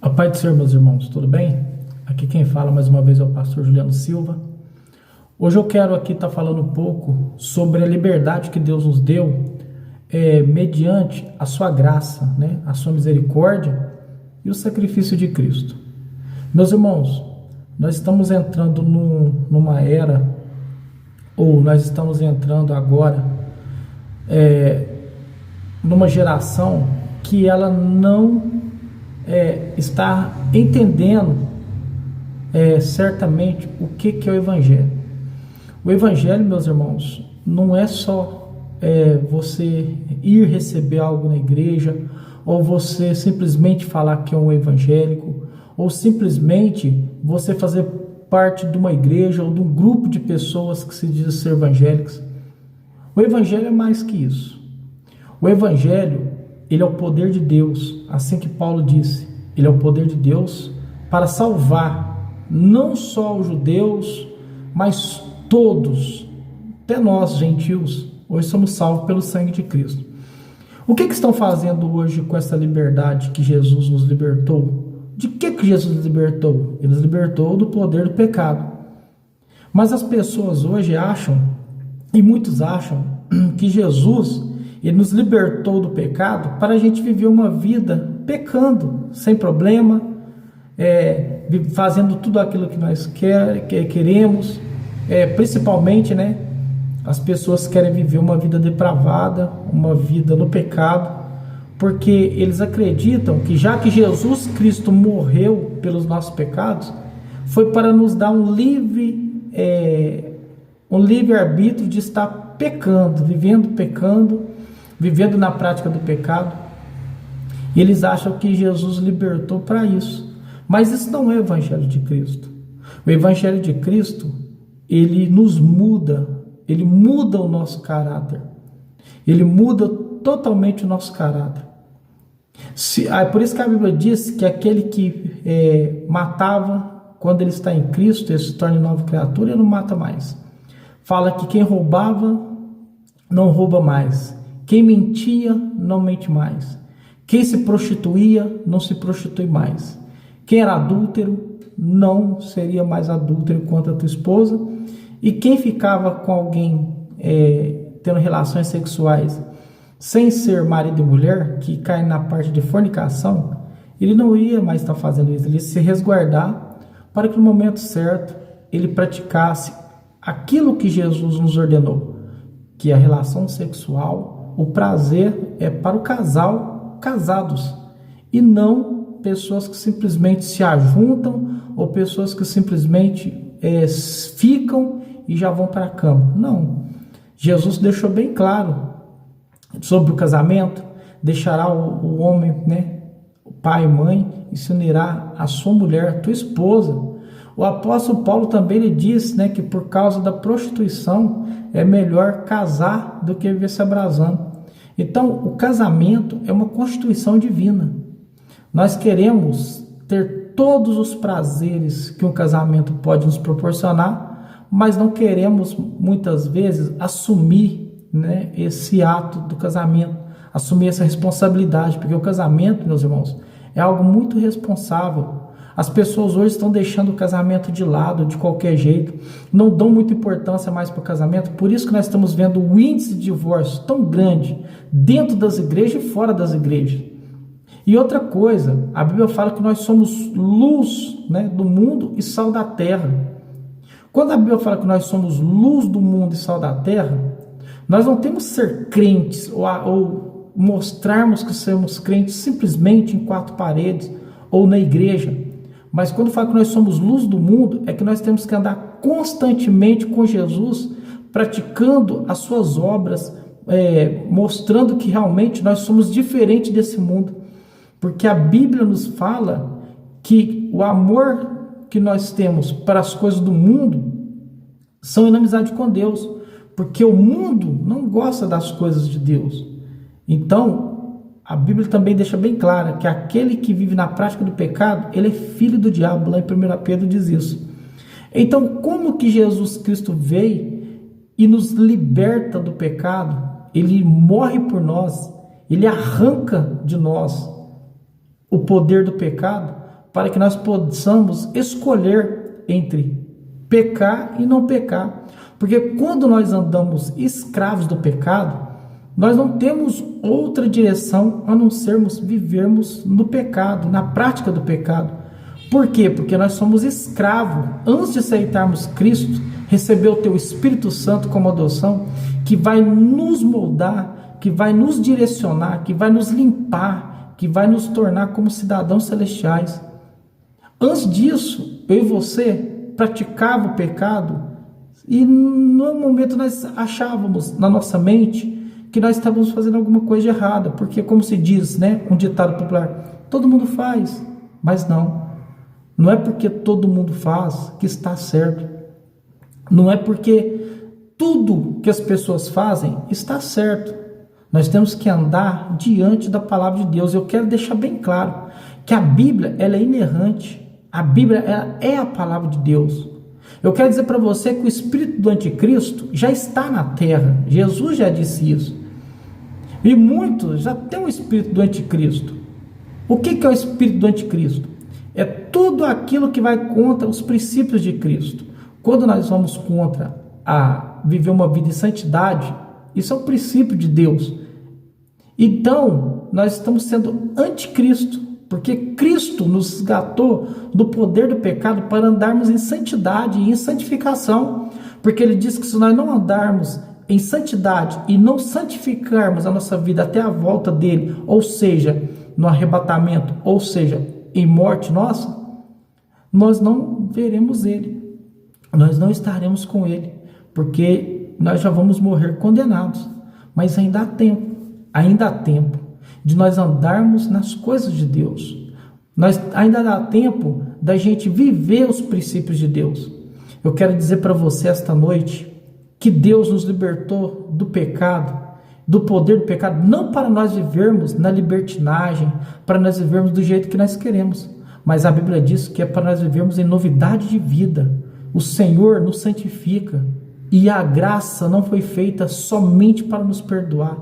A paz do Senhor, meus irmãos, tudo bem? Aqui quem fala mais uma vez é o pastor Juliano Silva. Hoje eu quero aqui estar falando um pouco sobre a liberdade que Deus nos deu mediante a sua graça, né? A sua misericórdia e o sacrifício de Cristo. Meus irmãos, nós estamos entrando numa era, ou nós estamos entrando agora numa geração que ela não está entendendo certamente o que é o Evangelho. O Evangelho, meus irmãos, não é só você ir receber algo na igreja, ou você simplesmente falar que é um evangélico, ou simplesmente você fazer parte de uma igreja ou de um grupo de pessoas que se dizem ser evangélicos. O Evangelho é mais que isso. O Evangelho, ele é o poder de Deus, assim que Paulo disse, ele é o poder de Deus para salvar não só os judeus, mas todos, até nós gentios, hoje somos salvos pelo sangue de Cristo. O que estão fazendo hoje com essa liberdade que Jesus nos libertou? De que Jesus nos libertou? Ele nos libertou do poder do pecado. Mas as pessoas hoje acham, e muitos acham, que Jesus ele nos libertou do pecado para a gente viver uma vida pecando, sem problema, fazendo tudo aquilo que nós queremos, principalmente, né? As pessoas querem viver uma vida depravada, uma vida no pecado, porque eles acreditam que já que Jesus Cristo morreu pelos nossos pecados, foi para nos dar um livre arbítrio de estar pecando, vivendo na prática do pecado. E eles acham que Jesus libertou para isso. Mas isso não é o Evangelho de Cristo. O Evangelho de Cristo, ele nos muda, ele muda o nosso caráter. Ele muda totalmente o nosso caráter. Por isso que a Bíblia diz que aquele que matava, quando ele está em Cristo, ele se torna nova criatura e não mata mais. Fala que quem roubava, não rouba mais. Quem mentia, não mente mais. Quem se prostituía, não se prostitui mais. Quem era adúltero, não seria mais adúltero quanto a tua esposa. E quem ficava com alguém tendo relações sexuais sem ser marido e mulher, que cai na parte de fornicação, ele não ia mais estar fazendo isso. Ele ia se resguardar para que no momento certo ele praticasse aquilo que Jesus nos ordenou, que é a relação sexual. O prazer é para o casal casados e não pessoas que simplesmente se ajuntam ou pessoas que simplesmente ficam e já vão para a cama. Não. Jesus deixou bem claro sobre o casamento: deixará o homem, né, o pai e mãe, e se unirá a sua mulher, a tua esposa. O apóstolo Paulo também ele diz, né, que por causa da prostituição é melhor casar do que viver se abrasando. Então, o casamento é uma constituição divina. Nós queremos ter todos os prazeres que um casamento pode nos proporcionar, mas não queremos, muitas vezes, assumir, né, esse ato do casamento, assumir essa responsabilidade, porque o casamento, meus irmãos, é algo muito responsável. As pessoas hoje estão deixando o casamento de lado de qualquer jeito, não dão muita importância mais para o casamento. Por isso que nós estamos vendo o índice de divórcio tão grande dentro das igrejas e fora das igrejas. E outra coisa, a Bíblia fala que nós somos luz, né, do mundo e sal da terra. Quando a Bíblia fala que nós somos luz do mundo e sal da terra, nós não temos que ser crentes ou mostrarmos que somos crentes simplesmente em quatro paredes ou na igreja. Mas quando fala que nós somos luz do mundo, é que nós temos que andar constantemente com Jesus, praticando as suas obras, mostrando que realmente nós somos diferentes desse mundo. Porque a Bíblia nos fala que o amor que nós temos para as coisas do mundo são inimizade com Deus. Porque o mundo não gosta das coisas de Deus. Então, a Bíblia também deixa bem clara que aquele que vive na prática do pecado, ele é filho do diabo. Lá em 1 Pedro diz isso. Então, como que Jesus Cristo veio e nos liberta do pecado? Ele morre por nós, ele arranca de nós o poder do pecado, para que nós possamos escolher entre pecar e não pecar. Porque quando nós andamos escravos do pecado, nós não temos outra direção a não sermos vivermos no pecado, na prática do pecado. Por quê? Porque nós somos escravos. Antes de aceitarmos Cristo, receber o teu Espírito Santo como adoção, que vai nos moldar, que vai nos direcionar, que vai nos limpar, que vai nos tornar como cidadãos celestiais. Antes disso, eu e você praticava o pecado e no momento nós achávamos na nossa mente que nós estávamos fazendo alguma coisa errada, porque como se diz, né, um ditado popular, todo mundo faz, mas não é porque todo mundo faz que está certo, não é porque tudo que as pessoas fazem está certo. Nós temos que andar diante da palavra de Deus. Eu quero deixar bem claro que a Bíblia ela é inerrante, a Bíblia ela é a palavra de Deus. Eu quero dizer para você que o espírito do anticristo já está na terra. Jesus já disse isso. E muitos já têm o espírito do anticristo. O que é o espírito do anticristo? É tudo aquilo que vai contra os princípios de Cristo. Quando nós vamos contra a viver uma vida em santidade, isso é um princípio de Deus. Então, nós estamos sendo anticristo, porque Cristo nos resgatou do poder do pecado para andarmos em santidade e em santificação. Porque ele diz que se nós não andarmos em santidade e não santificarmos a nossa vida até a volta dele, ou seja, no arrebatamento, ou seja, em morte nossa, nós não veremos ele, nós não estaremos com ele, porque nós já vamos morrer condenados. Mas ainda há tempo de nós andarmos nas coisas de Deus. Ainda dá tempo da gente viver os princípios de Deus. Eu quero dizer para você esta noite que Deus nos libertou do pecado, do poder do pecado, não para nós vivermos na libertinagem, para nós vivermos do jeito que nós queremos, mas a Bíblia diz que é para nós vivermos em novidade de vida. O Senhor nos santifica e a graça não foi feita somente para nos perdoar.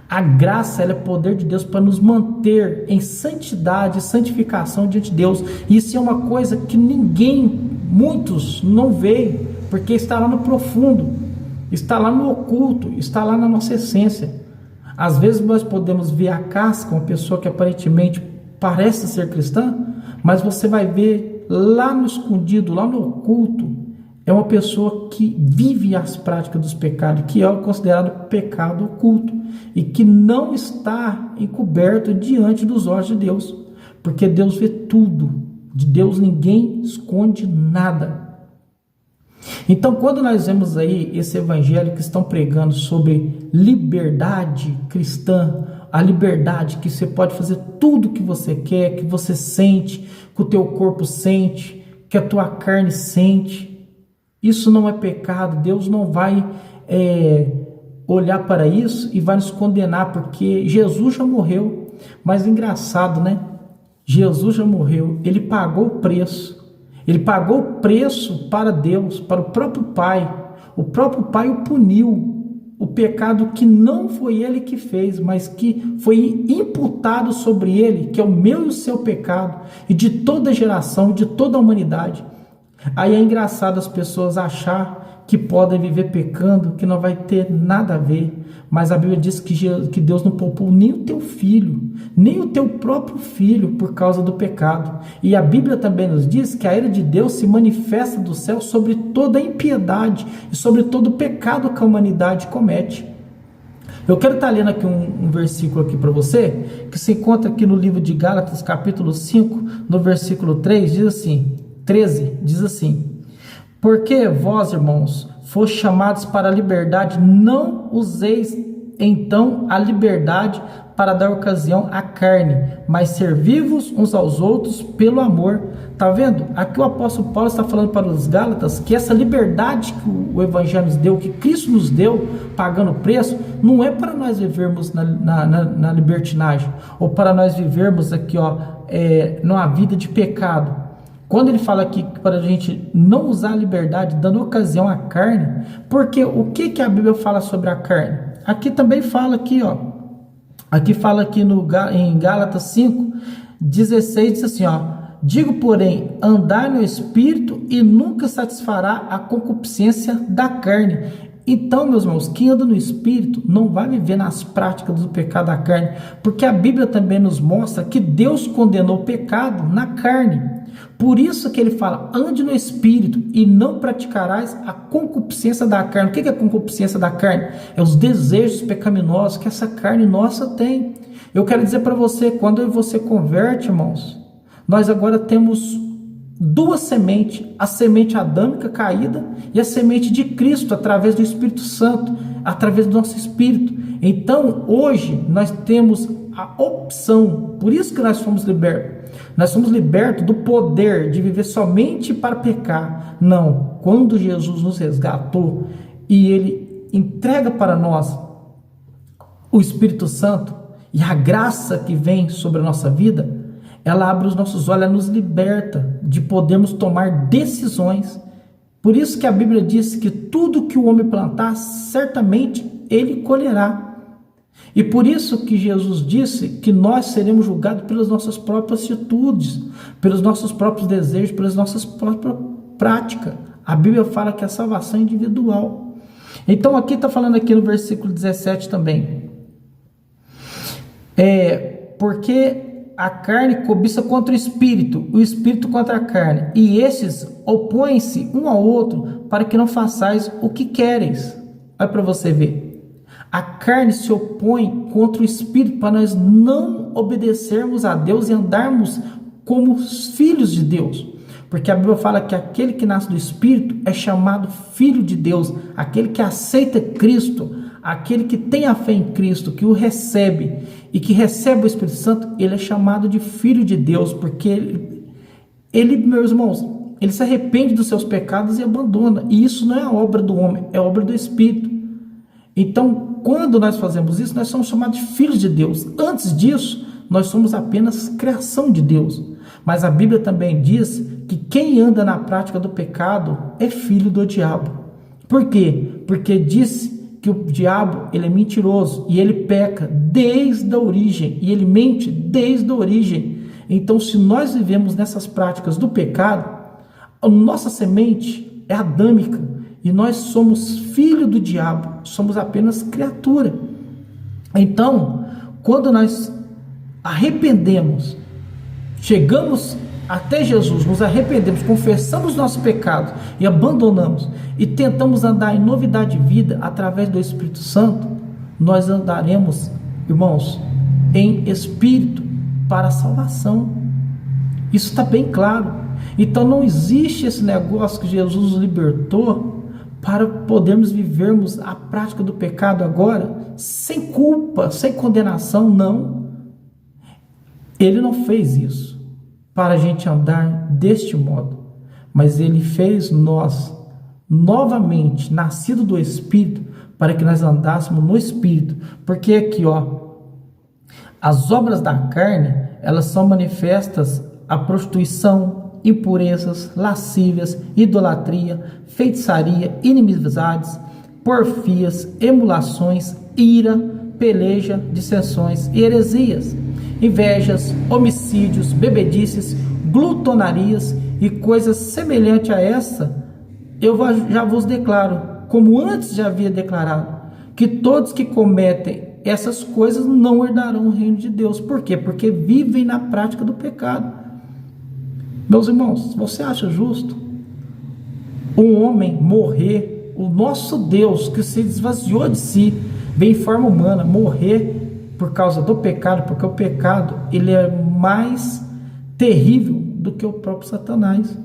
A graça ela é poder de Deus para nos manter em santidade e santificação diante de Deus. Isso é uma coisa que muitos não veem, porque está lá no profundo, está lá no oculto, está lá na nossa essência. Às vezes nós podemos ver a casca, uma pessoa que aparentemente parece ser cristã, mas você vai ver lá no escondido, lá no oculto, é uma pessoa que vive as práticas dos pecados, que é considerado pecado oculto e que não está encoberto diante dos olhos de Deus, porque Deus vê tudo, de Deus ninguém esconde nada. Então, quando nós vemos aí esse evangelho que estão pregando sobre liberdade cristã, a liberdade que você pode fazer tudo o que você quer, que você sente, que o teu corpo sente, que a tua carne sente, isso não é pecado. Deus não vai olhar para isso e vai nos condenar, porque Jesus já morreu. Mas engraçado, né? Jesus já morreu, ele pagou o preço. Ele pagou o preço para Deus, para o próprio Pai. O próprio Pai o puniu. O pecado que não foi ele que fez, mas que foi imputado sobre ele, que é o meu e o seu pecado, e de toda geração, de toda a humanidade. Aí é engraçado as pessoas achar que podem viver pecando, que não vai ter nada a ver. Mas a Bíblia diz que Deus não poupou nem o teu filho, nem o teu próprio filho por causa do pecado. E a Bíblia também nos diz que a ira de Deus se manifesta do céu sobre toda a impiedade e sobre todo o pecado que a humanidade comete. Eu quero estar lendo aqui um versículo aqui para você, que se encontra aqui no livro de Gálatas, capítulo 5, no versículo 3, diz assim, 13, diz assim: porque vós, irmãos, fostes chamados para a liberdade, não useis então a liberdade para dar ocasião à carne, mas servi-vos uns aos outros pelo amor. Tá vendo? Aqui o apóstolo Paulo está falando para os Gálatas que essa liberdade que o Evangelho nos deu, que Cristo nos deu, pagando o preço, não é para nós vivermos na libertinagem, ou para nós vivermos aqui, numa vida de pecado. Quando ele fala aqui para a gente não usar a liberdade, dando ocasião à carne, porque o que a Bíblia fala sobre a carne? Aqui também fala aqui, aqui fala aqui em Gálatas 5, 16, diz assim, Digo, porém, andai no Espírito e nunca satisfará a concupiscência da carne. Então, meus irmãos, quem anda no Espírito não vai viver nas práticas do pecado da carne, porque a Bíblia também nos mostra que Deus condenou o pecado na carne. Por isso que ele fala, ande no Espírito e não praticarás a concupiscência da carne. O que é a concupiscência da carne? É os desejos pecaminosos que essa carne nossa tem. Eu quero dizer para você, quando eu e você converte, irmãos, nós agora temos duas sementes, a semente adâmica caída e a semente de Cristo, através do Espírito Santo, através do nosso Espírito. Então, hoje, nós temos a opção, por isso que nós fomos libertos. Nós somos libertos do poder de viver somente para pecar. Não, quando Jesus nos resgatou e Ele entrega para nós o Espírito Santo e a graça que vem sobre a nossa vida, ela abre os nossos olhos, ela nos liberta de podermos tomar decisões. Por isso que a Bíblia diz que tudo que o homem plantar, certamente ele colherá. E por isso que Jesus disse que nós seremos julgados pelas nossas próprias atitudes, pelos nossos próprios desejos, pelas nossas próprias práticas. A Bíblia fala que a salvação é individual. Então aqui está falando aqui no versículo 17 também. Porque a carne cobiça contra o espírito contra a carne, e esses opõem-se um ao outro para que não façais o que quereis. Olha para você ver. A carne se opõe contra o espírito para nós não obedecermos a Deus e andarmos como os filhos de Deus. Porque a Bíblia fala que aquele que nasce do Espírito é chamado filho de Deus, aquele que aceita Cristo, aquele que tem a fé em Cristo, que o recebe e que recebe o Espírito Santo, ele é chamado de filho de Deus, porque ele, meus irmãos, ele se arrepende dos seus pecados e abandona. E isso não é a obra do homem, é a obra do Espírito. Então, quando nós fazemos isso, nós somos chamados de filhos de Deus. Antes disso, nós somos apenas criação de Deus. Mas a Bíblia também diz que quem anda na prática do pecado é filho do diabo. Por quê? Porque diz que o diabo, ele é mentiroso e ele peca desde a origem, e ele mente desde a origem. Então, se nós vivemos nessas práticas do pecado, a nossa semente é adâmica e nós somos filho do diabo, somos apenas criatura. Então, quando nós arrependemos, chegamos até Jesus, nos arrependemos, confessamos nossos pecados e abandonamos e tentamos andar em novidade de vida através do Espírito Santo, nós andaremos, irmãos, em espírito para a salvação. Isso está bem claro. Então não existe esse negócio que Jesus nos libertou para podermos vivermos a prática do pecado agora sem culpa, sem condenação. Não, ele não fez isso para a gente andar deste modo, mas ele fez nós novamente nascido do Espírito para que nós andássemos no Espírito. Porque aqui, as obras da carne, elas são manifestas: a prostituição, impurezas, lascívias, idolatria, feitiçaria, inimizades, porfias, emulações, ira, peleja, dissensões e heresias, invejas, homicídios, bebedices, glutonarias e coisas semelhantes a essa. Eu já vos declaro, como antes já havia declarado, que todos que cometem essas coisas não herdarão o reino de Deus. Por quê? Porque vivem na prática do pecado. Meus irmãos, você acha justo um homem morrer, o nosso Deus que se esvaziou de si, veio em forma humana, morrer por causa do pecado? Porque o pecado, ele é mais terrível do que o próprio Satanás.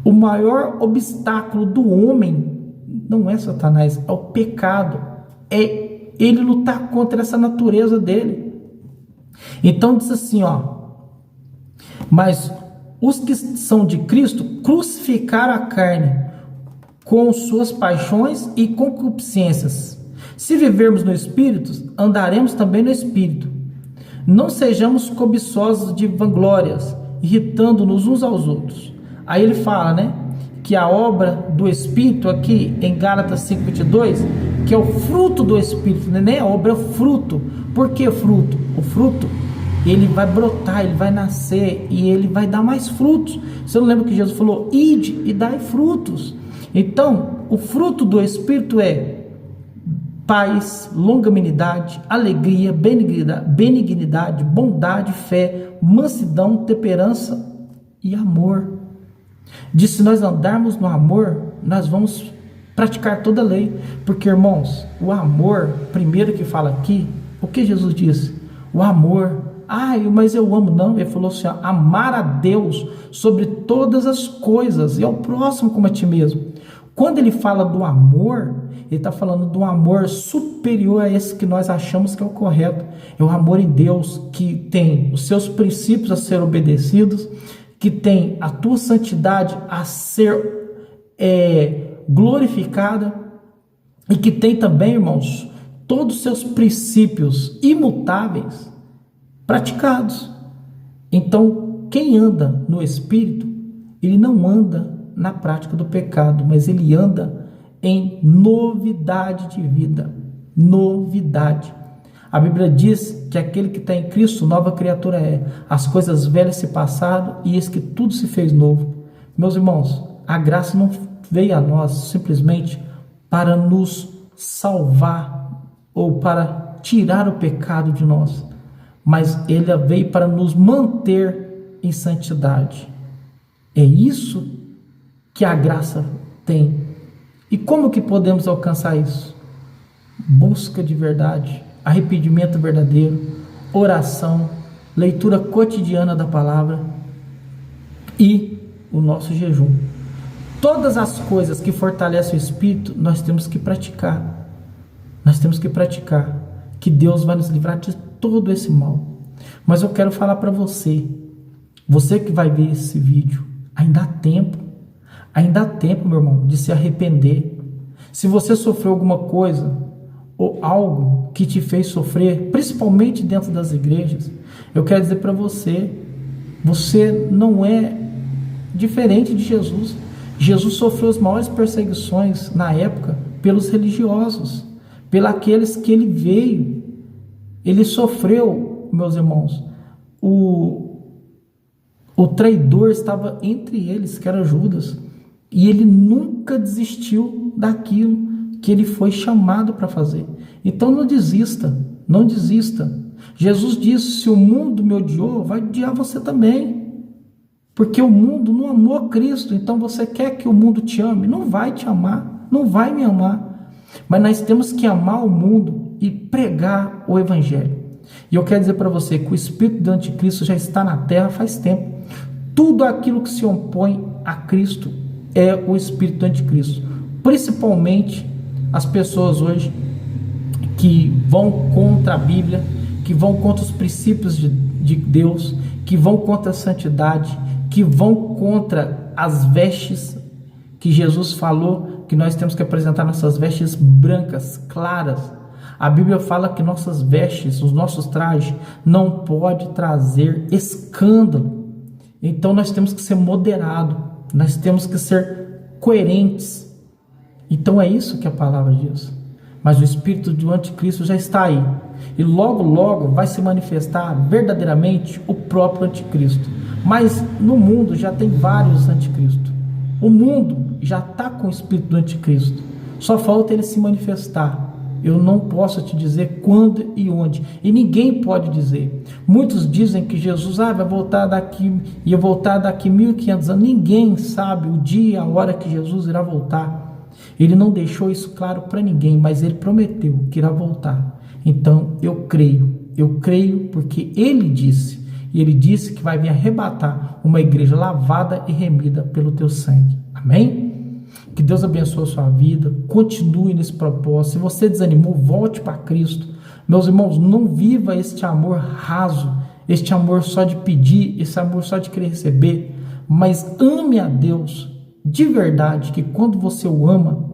O maior obstáculo do homem não é Satanás, é o pecado, é ele lutar contra essa natureza dele. Então diz assim, mas os que são de Cristo crucificaram a carne com suas paixões e concupiscências. Se vivermos no Espírito, andaremos também no Espírito. Não sejamos cobiçosos de vanglórias, irritando-nos uns aos outros. Aí ele fala, que a obra do Espírito aqui em Gálatas 5:22, que é o fruto do Espírito, nem a obra, é o fruto. Por que fruto? O fruto ele vai brotar, ele vai nascer e ele vai dar mais frutos. Você não lembra que Jesus falou: ide e dai frutos? Então, o fruto do Espírito é paz, longanimidade, alegria, benignidade, bondade, fé, mansidão, temperança e amor. Diz: se nós andarmos no amor, nós vamos praticar toda a lei. Porque, irmãos, o amor, primeiro que fala aqui, o que Jesus disse? O amor. Mas eu amo. Não, ele falou assim: amar a Deus sobre todas as coisas e ao próximo como a ti mesmo. Quando ele fala do amor, ele está falando de um amor superior a esse que nós achamos que é o correto. É o amor em Deus, que tem os seus princípios a ser obedecidos, que tem a tua santidade a ser glorificada, e que tem também, irmãos, todos os seus princípios imutáveis praticados. Então, quem anda no Espírito, ele não anda na prática do pecado, mas ele anda em novidade de vida. Novidade. A Bíblia diz que aquele que está em Cristo, nova criatura é. As coisas velhas se passaram e eis que tudo se fez novo. Meus irmãos, a graça não veio a nós simplesmente para nos salvar ou para tirar o pecado de nós, mas ele veio para nos manter em santidade. É isso que a graça tem. E como que podemos alcançar isso? Busca de verdade, arrependimento verdadeiro, oração, leitura cotidiana da palavra e o nosso jejum. Todas as coisas que fortalecem o Espírito, nós temos que praticar. Nós temos que praticar, que Deus vai nos livrar de todo esse mal. Mas eu quero falar para você que vai ver esse vídeo, ainda há tempo, meu irmão, de se arrepender. Se você sofreu alguma coisa ou algo que te fez sofrer, principalmente dentro das igrejas, eu quero dizer para você, você não é diferente de Jesus. Jesus sofreu as maiores perseguições na época pelos religiosos, pelos aqueles que ele veio. Ele sofreu, meus irmãos, o traidor estava entre eles, que era Judas, e ele nunca desistiu daquilo que ele foi chamado para fazer. Então não desista, não desista. Jesus disse: se o mundo me odiou, vai odiar você também. Porque o mundo não amou Cristo. Então você quer que o mundo te ame? Não vai te amar, não vai me amar. Mas nós temos que amar o mundo e pregar o Evangelho. E eu quero dizer para você que o espírito do anticristo já está na terra faz tempo. Tudo aquilo que se opõe a Cristo é o espírito do anticristo. Principalmente as pessoas hoje que vão contra a Bíblia, que vão contra os princípios de Deus, que vão contra a santidade, que vão contra as vestes que Jesus falou que nós temos que apresentar, nossas vestes brancas, claras. A Bíblia fala que nossas vestes, os nossos trajes, não pode trazer escândalo. Então nós temos que ser moderados, nós temos que ser coerentes. Então é isso que a palavra diz. Mas o espírito do anticristo já está aí. E logo, logo vai se manifestar verdadeiramente o próprio anticristo. Mas no mundo já tem vários anticristos. O mundo já está com o espírito do anticristo. Só falta ele se manifestar. Eu não posso te dizer quando e onde. E ninguém pode dizer. Muitos dizem que Jesus vai voltar daqui, ia voltar daqui 1500 anos. Ninguém sabe o dia e a hora que Jesus irá voltar. Ele não deixou isso claro para ninguém, mas ele prometeu que irá voltar. Então eu creio porque ele disse. E ele disse que vai vir arrebatar uma igreja lavada e remida pelo teu sangue. Amém? Que Deus abençoe a sua vida, continue nesse propósito. Se você desanimou, volte para Cristo. Meus irmãos, não viva este amor raso, este amor só de pedir, esse amor só de querer receber, mas ame a Deus de verdade, que quando você o ama,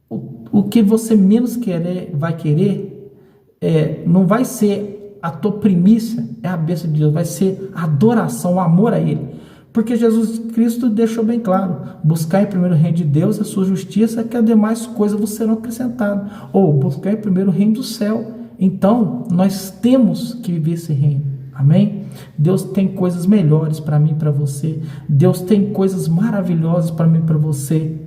o que você menos vai querer, não vai ser a tua primícia, é a bênção de Deus, vai ser a adoração, o amor a Ele. Porque Jesus Cristo deixou bem claro: buscar em primeiro o reino de Deus, a sua justiça, que as demais coisas vos serão acrescentadas. Ou buscar em primeiro o reino do céu. Então, nós temos que viver esse reino. Amém? Deus tem coisas melhores para mim e para você. Deus tem coisas maravilhosas para mim e para você,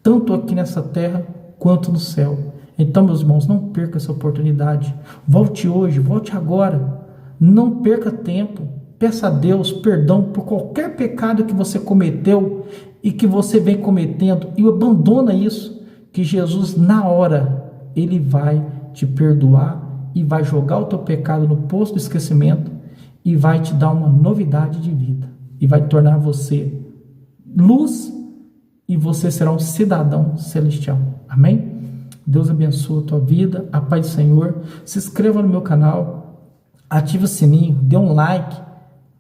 tanto aqui nessa terra quanto no céu. Então, meus irmãos, não perca essa oportunidade. Volte hoje, volte agora. Não perca tempo. Peça a Deus perdão por qualquer pecado que você cometeu e que você vem cometendo, e abandona isso, que Jesus, na hora, Ele vai te perdoar e vai jogar o teu pecado no poço do esquecimento e vai te dar uma novidade de vida e vai tornar você luz e você será um cidadão celestial. Amém? Deus abençoe a tua vida, a paz do Senhor. Se inscreva no meu canal, ativa o sininho, dê um like,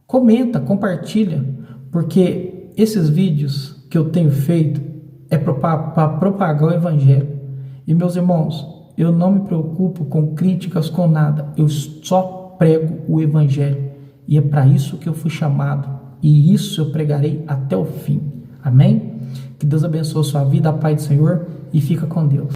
comenta, compartilha, porque esses vídeos que eu tenho feito é para propagar o evangelho. E meus irmãos, eu não me preocupo com críticas, com nada, eu só prego o evangelho, e é para isso que eu fui chamado, e isso eu pregarei até o fim. Amém? Que Deus abençoe a sua vida, a paz do Senhor, e fica com Deus.